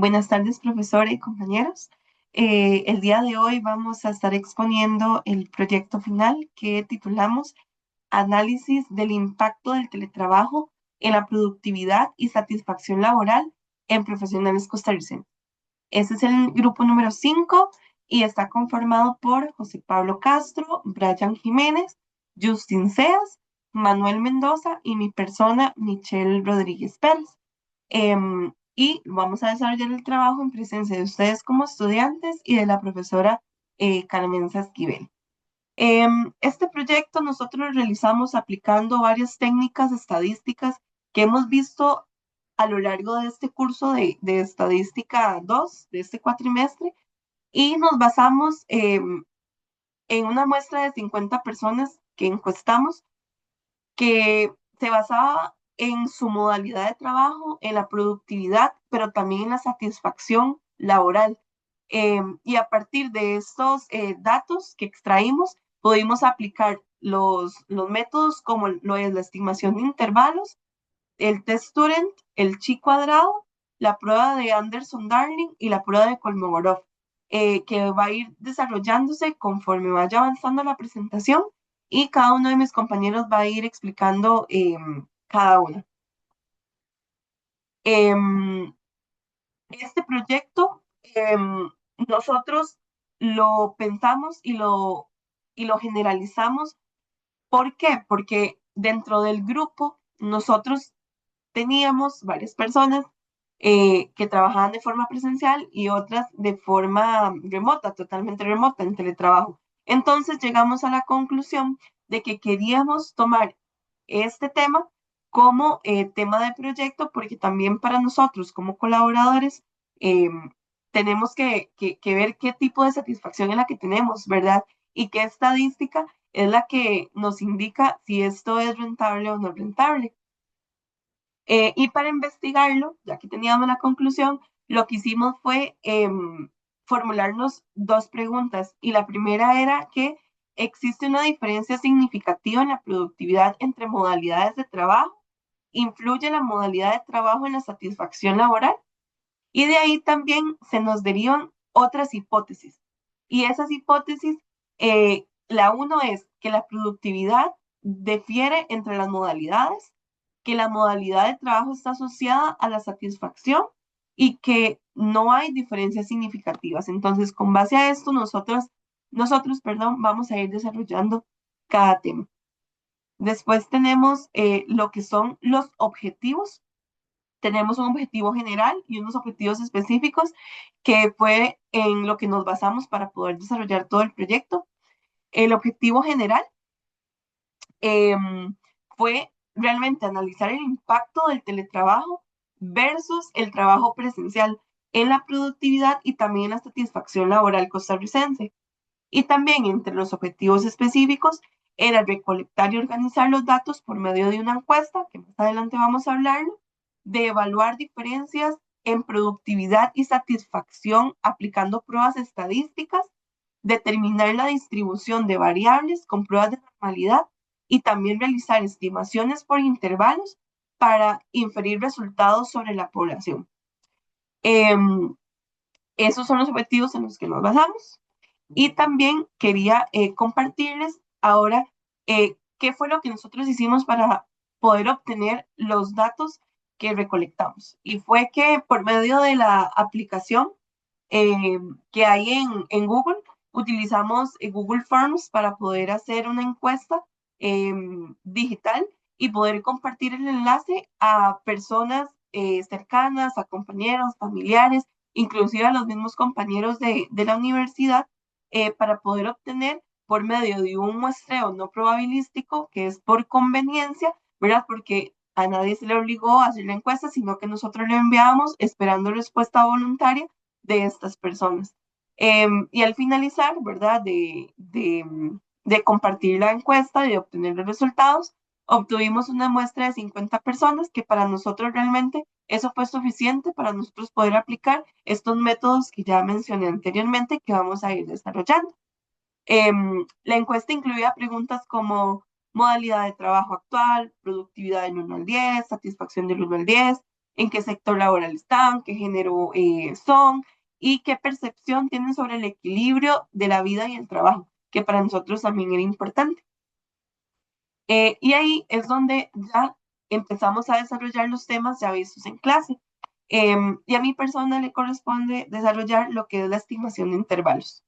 Buenas tardes, profesora y compañeros. El día de hoy vamos a estar exponiendo el proyecto final que titulamos Análisis del impacto del teletrabajo en la productividad y satisfacción laboral en profesionales costarricenses. Este es el grupo número 5 y está conformado por José Pablo Castro, Brian Jiménez, Justin Seas, Manuel Mendoza y mi persona, Michelle Rodríguez Pérez. Y vamos a desarrollar el trabajo en presencia de ustedes como estudiantes y de la profesora Carmen Esquivel. Este proyecto nosotros lo realizamos aplicando varias técnicas estadísticas que hemos visto a lo largo de este curso de Estadística 2 de este cuatrimestre, y nos basamos en una muestra de 50 personas que encuestamos, que se basaba en su modalidad de trabajo, en la productividad, pero también en la satisfacción laboral. Y a partir de estos datos que extraímos, pudimos aplicar los métodos como lo es la estimación de intervalos, el test Turing, el chi cuadrado, la prueba de Anderson-Darling y la prueba de Kolmogorov, que va a ir desarrollándose conforme vaya avanzando la presentación, y cada uno de mis compañeros va a ir explicando cada una. Em, este proyecto nosotros lo pensamos y lo generalizamos. ¿Por qué? Porque dentro del grupo nosotros teníamos varias personas que trabajaban de forma presencial y otras de forma remota, totalmente remota, en teletrabajo. Entonces llegamos a la conclusión de que queríamos tomar este tema como tema de proyecto, porque también para nosotros como colaboradores eh, tenemos que ver qué tipo de satisfacción es la que tenemos, ¿verdad? Y qué estadística es la que nos indica si esto es rentable o no rentable. Y para investigarlo, ya que teníamos la conclusión, lo que hicimos fue formularnos dos preguntas. Y la primera era que existe una diferencia significativa en la productividad entre modalidades de trabajo. ¿Influye la modalidad de trabajo en la satisfacción laboral? Y de ahí también se nos derivan otras hipótesis. Y esas hipótesis, la uno es que la productividad difiere entre las modalidades, que la modalidad de trabajo está asociada a la satisfacción y que no hay diferencias significativas. Entonces, con base a esto, nosotros, vamos a ir desarrollando cada tema. Después tenemos lo que son los objetivos. Tenemos un objetivo general y unos objetivos específicos, que fue en lo que nos basamos para poder desarrollar todo el proyecto. El objetivo general eh, fue realmente analizar el impacto del teletrabajo versus el trabajo presencial en la productividad y también en la satisfacción laboral costarricense. Y también entre los objetivos específicos era recolectar y organizar los datos por medio de una encuesta, que más adelante vamos a hablarlo, de evaluar diferencias en productividad y satisfacción aplicando pruebas estadísticas, determinar la distribución de variables con pruebas de normalidad y también realizar estimaciones por intervalos para inferir resultados sobre la población. Esos son los objetivos en los que nos basamos. Y también quería compartirles ahora qué fue lo que nosotros hicimos para poder obtener los datos que recolectamos. Y fue que por medio de la aplicación que hay en Google, utilizamos Google Forms para poder hacer una encuesta eh, digital y poder compartir el enlace a personas cercanas, a compañeros, familiares, inclusive a los mismos compañeros de la universidad, para poder obtener por medio de un muestreo no probabilístico, que es por conveniencia, ¿verdad? Porque a nadie se le obligó a hacer la encuesta, sino que nosotros le enviamos esperando respuesta voluntaria de estas personas. Y al finalizar, ¿verdad? De compartir la encuesta y de obtener los resultados, obtuvimos una muestra de 50 personas, que para nosotros realmente eso fue suficiente para nosotros poder aplicar estos métodos que ya mencioné anteriormente, que vamos a ir desarrollando. La encuesta incluía preguntas como modalidad de trabajo actual, productividad del 1 al 10, satisfacción del 1 al 10, en qué sector laboral están, qué género son y qué percepción tienen sobre el equilibrio de la vida y el trabajo, que para nosotros también era importante. Y ahí es donde ya empezamos a desarrollar los temas ya vistos en clase. Y a mi persona le corresponde desarrollar lo que es la estimación de intervalos.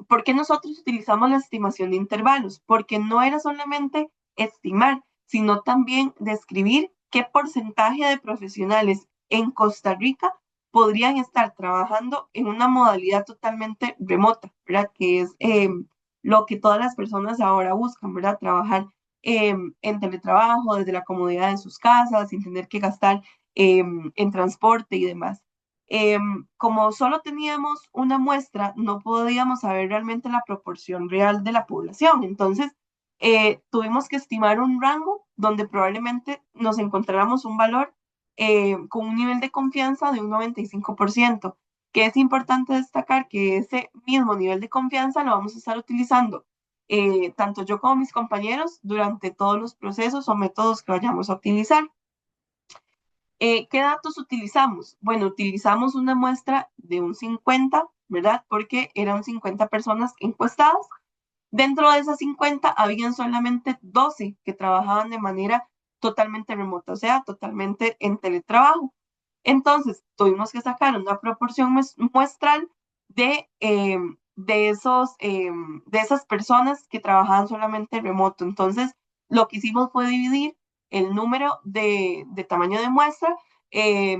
¿Por qué nosotros utilizamos la estimación de intervalos? Porque no era solamente estimar, sino también describir qué porcentaje de profesionales en Costa Rica podrían estar trabajando en una modalidad totalmente remota, ¿verdad? Que es lo que todas las personas ahora buscan, ¿verdad? Trabajar en teletrabajo, desde la comodidad de sus casas, sin tener que gastar en transporte y demás. Como solo teníamos una muestra, no podíamos saber realmente la proporción real de la población. Entonces, tuvimos que estimar un rango donde probablemente nos encontráramos un valor con un nivel de confianza de un 95%, que es importante destacar que ese mismo nivel de confianza lo vamos a estar utilizando tanto yo como mis compañeros durante todos los procesos o métodos que vayamos a utilizar. ¿Qué datos utilizamos? Bueno, utilizamos una muestra de un 50, ¿verdad? Porque eran 50 personas encuestadas. Dentro de esas 50 habían solamente 12 que trabajaban de manera totalmente remota, o sea, totalmente en teletrabajo. Entonces, tuvimos que sacar una proporción muestral de esas personas que trabajaban solamente remoto. Entonces, lo que hicimos fue dividir el número de tamaño de muestra, eh,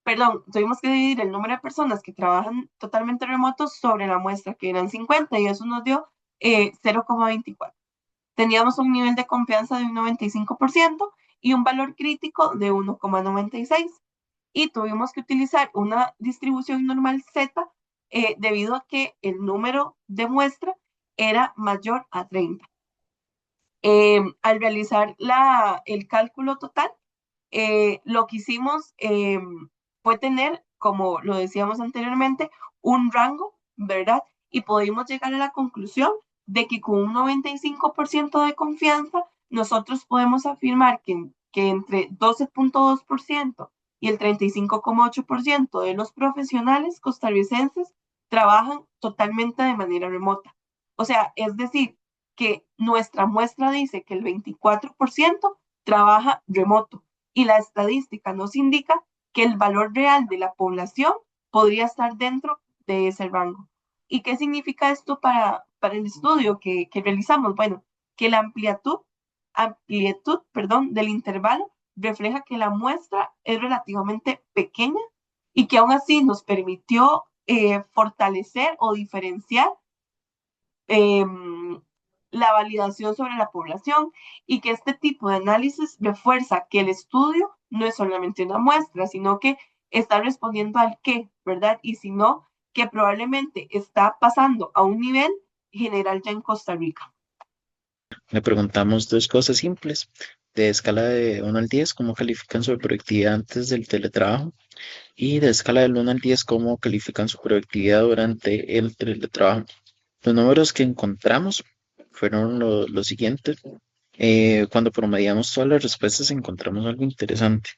perdón, tuvimos que dividir el número de personas que trabajan totalmente remotos sobre la muestra, que eran 50, y eso nos dio 0,24. Teníamos un nivel de confianza de un 95% y un valor crítico de 1,96. Y tuvimos que utilizar una distribución normal Z debido a que el número de muestra era mayor a 30. Al realizar el cálculo total, lo que hicimos fue tener, como lo decíamos anteriormente, un rango, ¿verdad? Y pudimos llegar a la conclusión de que con un 95% de confianza, nosotros podemos afirmar que entre 12,2% y el 35,8% de los profesionales costarricenses trabajan totalmente de manera remota. O sea, es decir, que nuestra muestra dice que el 24% trabaja remoto y la estadística nos indica que el valor real de la población podría estar dentro de ese rango. ¿Y qué significa esto para el estudio que realizamos? Bueno, que la amplitud, del intervalo refleja que la muestra es relativamente pequeña y que aún así nos permitió fortalecer o diferenciar eh, la validación sobre la población y que este tipo de análisis refuerza que el estudio no es solamente una muestra, sino que está respondiendo al qué, ¿verdad? Y si no, que probablemente está pasando a un nivel general ya en Costa Rica. Le preguntamos dos cosas simples. De escala de 1 al 10, ¿cómo califican su productividad antes del teletrabajo? Y de escala del 1 al 10, ¿cómo califican su productividad durante el teletrabajo? Los números que encontramos fueron los siguientes. Cuando promediamos todas las respuestas encontramos algo interesante.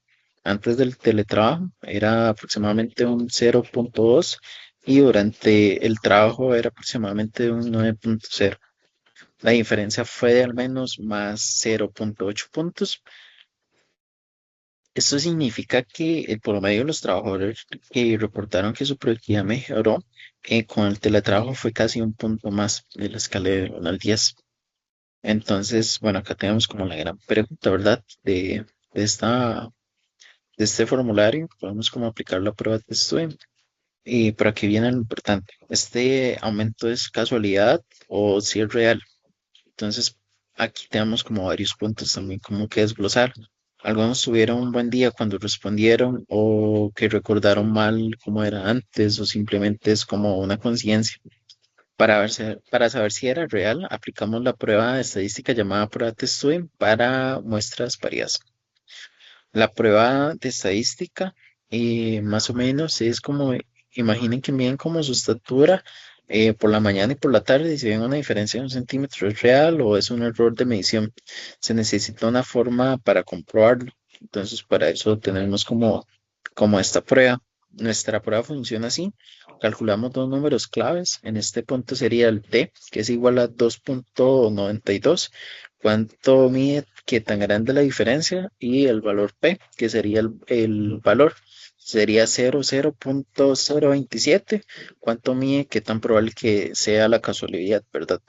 Antes del teletrabajo era aproximadamente un 0,2 y durante el trabajo era aproximadamente un 9,0. La diferencia fue de al menos más 0,8 puntos. Esto significa que el promedio de los trabajadores que reportaron que su productividad mejoró con el teletrabajo fue casi un punto más de la escala de 1 al 10. Entonces, bueno, acá tenemos como la gran pregunta, ¿verdad? De este formulario, podemos como aplicar la prueba de estudio. Y por aquí viene lo importante. ¿Este aumento es casualidad o si es real? Entonces, aquí tenemos como varios puntos también como que desglosar. Algunos tuvieron un buen día cuando respondieron o que recordaron mal cómo era antes o simplemente es como una conciencia. Para saber si era real, aplicamos la prueba de estadística llamada prueba de Turing para muestras variadas. La prueba de estadística, más o menos, es como, imaginen que miden como su estatura por la mañana y por la tarde y si ven una diferencia de 1 centímetro, ¿es real o es un error de medición? Se necesita una forma para comprobarlo. Entonces, para eso tenemos como esta prueba. Nuestra prueba funciona así. Calculamos dos números claves. En este punto sería el t, que es igual a 2.92. ¿Cuánto mide qué tan grande la diferencia? Y el valor p, que sería el valor. Sería 0.027. ¿Cuánto mide qué tan probable que sea la casualidad, verdad?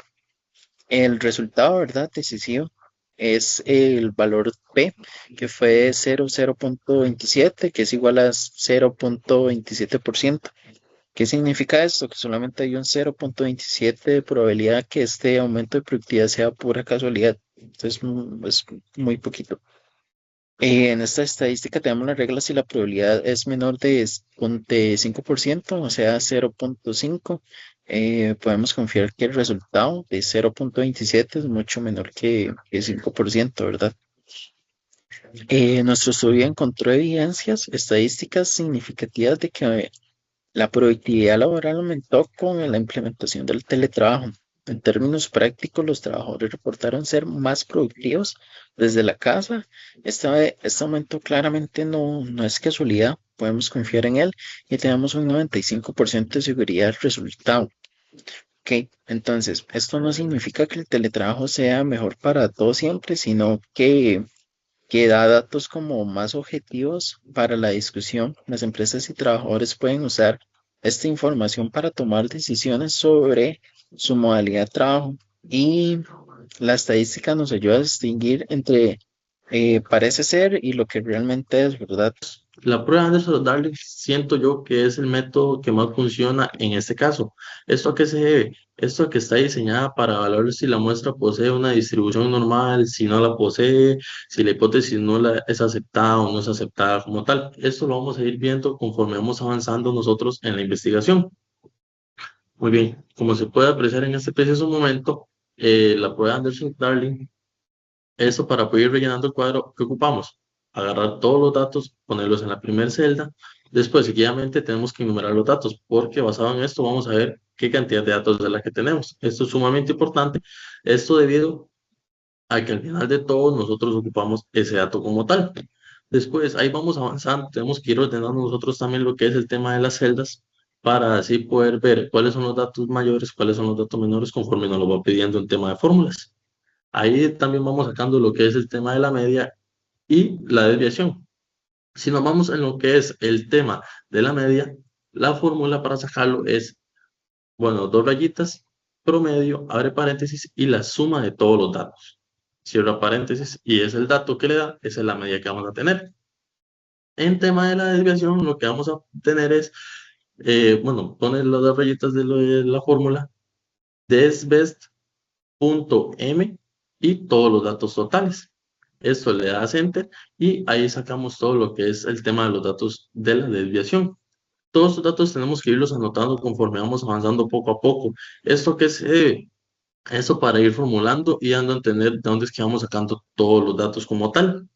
El resultado, ¿verdad? Decisivo es el valor P, que fue 0.27, que es igual a 0.27%. ¿Qué significa esto? Que solamente hay un 0.27 de probabilidad que este aumento de productividad sea pura casualidad. Entonces, es muy poquito. En esta estadística tenemos las reglas si la probabilidad es menor de 5%, o sea, 0.5. Podemos confiar que el resultado de 0.27 es mucho menor que 5%, ¿verdad? Nuestro estudio encontró evidencias estadísticas significativas de que la productividad laboral aumentó con la implementación del teletrabajo. En términos prácticos, los trabajadores reportaron ser más productivos desde la casa. Este aumento claramente no es casualidad, podemos confiar en él y tenemos un 95% de seguridad del resultado. Ok, entonces, esto no significa que el teletrabajo sea mejor para todos siempre, sino que da datos como más objetivos para la discusión. Las empresas y trabajadores pueden usar esta información para tomar decisiones sobre su modalidad de trabajo y la estadística nos ayuda a distinguir entre parece ser y lo que realmente es, ¿verdad? La prueba de Anderson-Darling siento yo que es el método que más funciona en este caso. ¿Esto a qué se debe? Esto a que está diseñada para evaluar si la muestra posee una distribución normal, si no la posee, si la hipótesis no es aceptada o no es aceptada como tal. Esto lo vamos a ir viendo conforme vamos avanzando nosotros en la investigación. Muy bien, como se puede apreciar en este preciso momento, la prueba de Anderson-Darling, eso para poder ir rellenando el cuadro que ocupamos, agarrar todos los datos, ponerlos en la primera celda. Después, seguidamente, tenemos que enumerar los datos, porque basado en esto vamos a ver qué cantidad de datos es la que tenemos. Esto es sumamente importante. Esto debido a que al final de todo nosotros ocupamos ese dato como tal. Después, ahí vamos avanzando. Tenemos que ir ordenando nosotros también lo que es el tema de las celdas para así poder ver cuáles son los datos mayores, cuáles son los datos menores conforme nos lo va pidiendo el tema de fórmulas. Ahí también vamos sacando lo que es el tema de la media y la desviación. Si nos vamos en lo que es el tema de la media, la fórmula para sacarlo es, bueno, dos rayitas, promedio, abre paréntesis y la suma de todos los datos. Cierra paréntesis y es el dato que le da, esa es la media que vamos a tener. En tema de la desviación, lo que vamos a tener es, bueno, poner las dos rayitas de la fórmula, desbest.m y todos los datos totales. Esto le das enter y ahí sacamos todo lo que es el tema de los datos de la desviación. Todos estos datos tenemos que irlos anotando conforme vamos avanzando poco a poco. Esto que se debe, eso para ir formulando y dando a entender de dónde es que vamos sacando todos los datos como tal.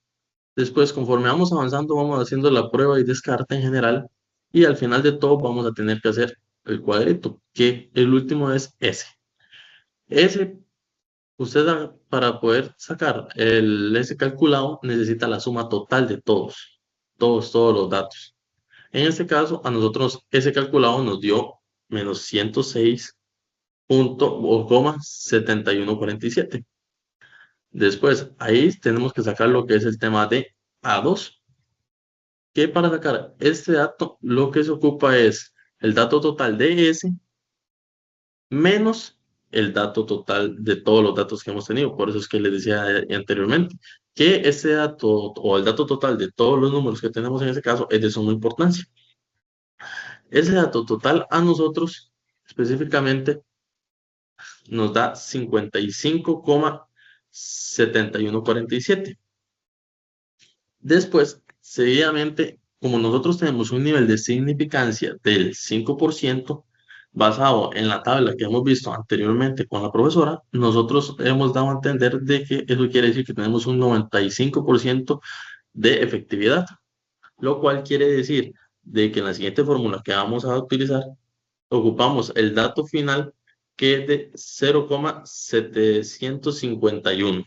Después, conforme vamos avanzando, vamos haciendo la prueba y descarte en general y al final de todo vamos a tener que hacer el cuadrito, que el último es S. S, para poder sacar ese calculado necesita la suma total de todos los datos. En este caso, a nosotros ese calculado nos dio menos 106.7147. Después, ahí tenemos que sacar lo que es el tema de A2, que para sacar este dato, lo que se ocupa es el dato total de S menos el dato total de todos los datos que hemos tenido. Por eso es que les decía anteriormente que ese dato o el dato total de todos los números que tenemos en ese caso es de suma importancia. Ese dato total a nosotros específicamente nos da 55,7147. Después, seguidamente, como nosotros tenemos un nivel de significancia del 5%, basado en la tabla que hemos visto anteriormente con la profesora, nosotros hemos dado a entender de que eso quiere decir que tenemos un 95% de efectividad, lo cual quiere decir de que en la siguiente fórmula que vamos a utilizar, ocupamos el dato final que es de 0,751.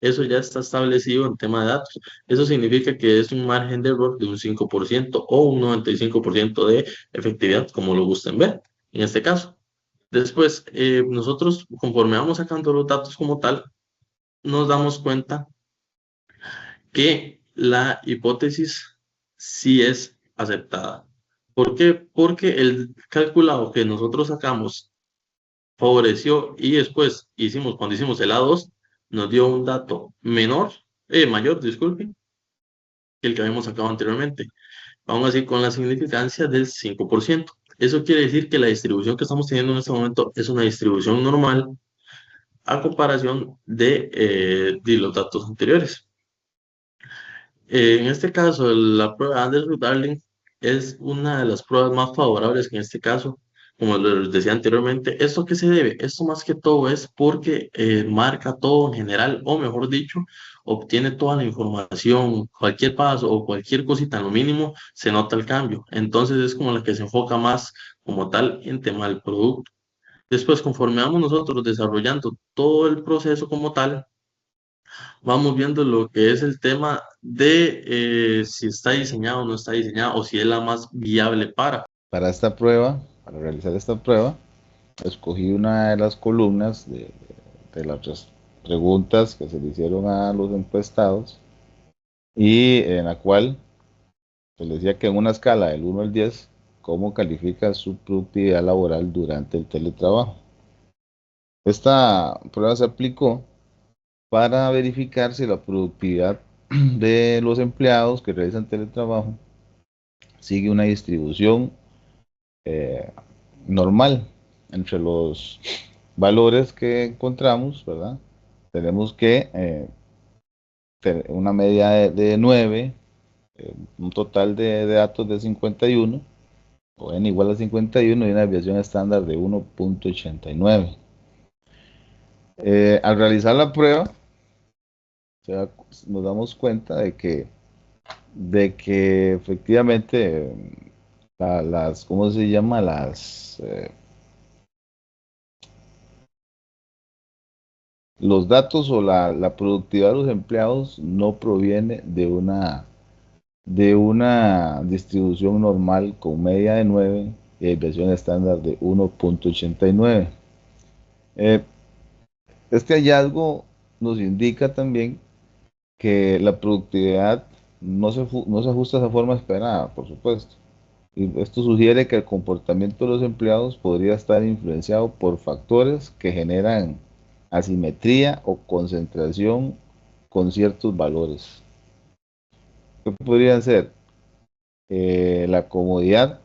Eso ya está establecido en tema de datos. Eso significa que es un margen de error de un 5% o un 95% de efectividad, como lo gusten ver, en este caso. Después, nosotros, conforme vamos sacando los datos como tal, nos damos cuenta que la hipótesis sí es aceptada. ¿Por qué? Porque el calculado que nosotros sacamos favoreció y después cuando hicimos el A2, nos dio un dato mayor, disculpe, que el que habíamos sacado anteriormente. Aún así, con la significancia del 5%. Eso quiere decir que la distribución que estamos teniendo en este momento es una distribución normal a comparación de los datos anteriores. En este caso, la prueba de Anderson-Darling es una de las pruebas más favorables que en este caso, como les decía anteriormente. ¿Esto a qué se debe? Esto más que todo es porque marca todo en general, o mejor dicho, obtiene toda la información, cualquier paso o cualquier cosita, en lo mínimo, se nota el cambio. Entonces es como la que se enfoca más como tal en tema del producto. Después, conforme vamos nosotros desarrollando todo el proceso como tal, vamos viendo lo que es el tema de si está diseñado o no está diseñado o si es la más viable para. Para esta prueba, para realizar esta prueba, escogí una de las columnas de las preguntas que se le hicieron a los encuestados y en la cual se les decía que en una escala del 1 al 10, cómo califica su productividad laboral durante el teletrabajo. Esta prueba se aplicó para verificar si la productividad de los empleados que realizan teletrabajo sigue una distribución eh, normal entre los valores que encontramos, ¿verdad? Tenemos que una media de 9, un total de datos de 51, o n igual a 51 y una desviación estándar de 1.89. Al realizar la prueba, nos damos cuenta de que efectivamente ¿cómo se llama? Los datos o la productividad de los empleados no proviene de una distribución normal con media de 9 y desviación estándar de 1.89. Eh, este hallazgo nos indica también que la productividad no se ajusta de esa forma esperada, por supuesto. Y esto sugiere que el comportamiento de los empleados podría estar influenciado por factores que generan asimetría o concentración con ciertos valores. ¿Qué podrían ser? La comodidad,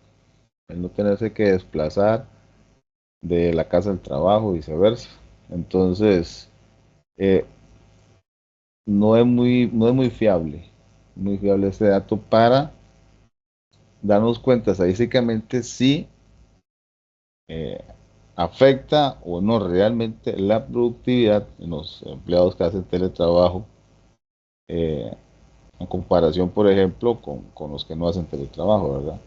el no tenerse que desplazar de la casa al trabajo y viceversa. Entonces, eh, no es muy fiable este dato para darnos cuenta estadísticamente si eh, afecta o no realmente la productividad en los empleados que hacen teletrabajo eh, en comparación, por ejemplo, con los que no hacen teletrabajo, ¿verdad?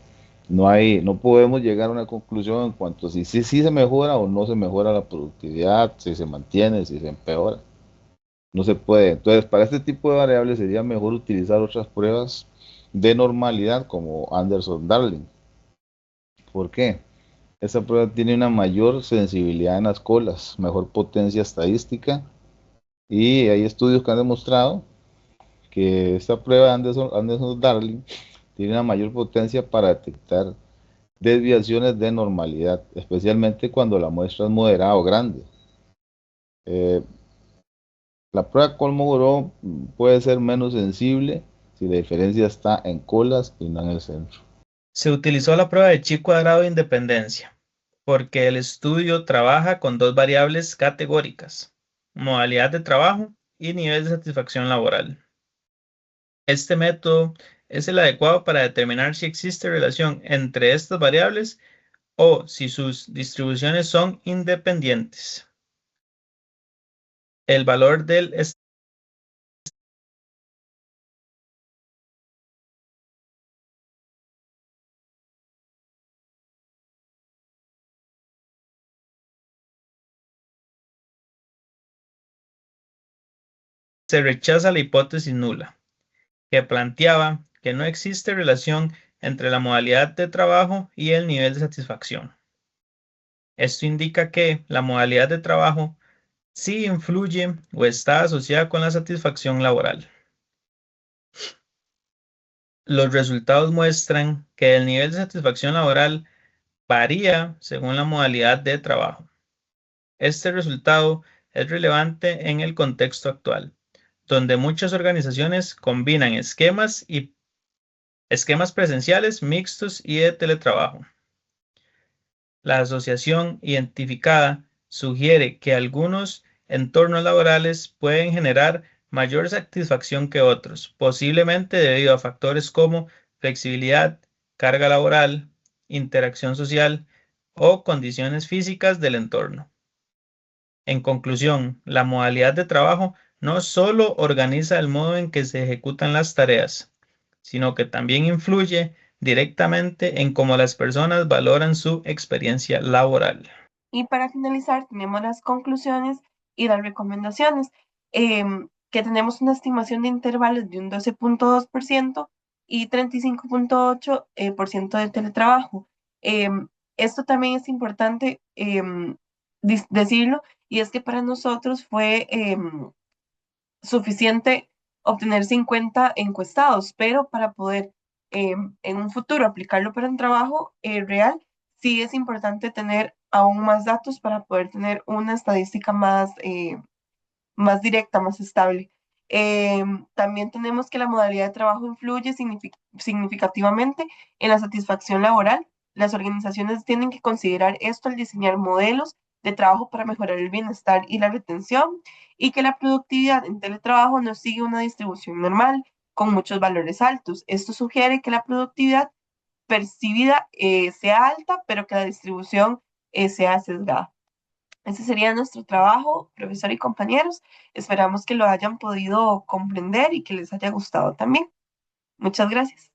No podemos llegar a una conclusión en cuanto a si sí se mejora o no se mejora la productividad, si se mantiene, si se empeora. No se puede. Entonces, para este tipo de variables sería mejor utilizar otras pruebas de normalidad como Anderson-Darling. ¿Por qué? Esta prueba tiene una mayor sensibilidad en las colas, mejor potencia estadística y hay estudios que han demostrado que esta prueba de Anderson-Darling tiene una mayor potencia para detectar desviaciones de normalidad, especialmente cuando la muestra es moderada o grande. Eh, la prueba Kolmogorov puede ser menos sensible si la diferencia está en colas y no en el centro. Se utilizó la prueba de chi cuadrado de independencia, porque el estudio trabaja con dos variables categóricas: modalidad de trabajo y nivel de satisfacción laboral. Este método es el adecuado para determinar si existe relación entre estas variables o si sus distribuciones son independientes. El valor del se rechaza la hipótesis nula, que planteaba que no existe relación entre la modalidad de trabajo y el nivel de satisfacción. Esto indica que la modalidad de trabajo sí influye o está asociada con la satisfacción laboral. Los resultados muestran que el nivel de satisfacción laboral varía según la modalidad de trabajo. Este resultado es relevante en el contexto actual, donde muchas organizaciones combinan esquemas presenciales, mixtos y de teletrabajo. La asociación identificada sugiere que algunos entornos laborales pueden generar mayor satisfacción que otros, posiblemente debido a factores como flexibilidad, carga laboral, interacción social o condiciones físicas del entorno. En conclusión, la modalidad de trabajo no solo organiza el modo en que se ejecutan las tareas, sino que también influye directamente en cómo las personas valoran su experiencia laboral. Y para finalizar, tenemos las conclusiones y las recomendaciones, que tenemos una estimación de intervalos de un 12.2% y 35.8% del teletrabajo. Esto también es importante decirlo, y es que para nosotros fue suficiente obtener 50 encuestados, pero para poder en un futuro aplicarlo para un trabajo real, sí es importante tener aún más datos para poder tener una estadística más directa, más estable. También tenemos que la modalidad de trabajo influye significativamente en la satisfacción laboral. Las organizaciones tienen que considerar esto al diseñar modelos de trabajo para mejorar el bienestar y la retención, y que la productividad en teletrabajo no sigue una distribución normal con muchos valores altos. Esto sugiere que la productividad percibida sea alta, pero que la distribución sea sesgada. Ese sería nuestro trabajo, profesor y compañeros. Esperamos que lo hayan podido comprender y que les haya gustado también. Muchas gracias.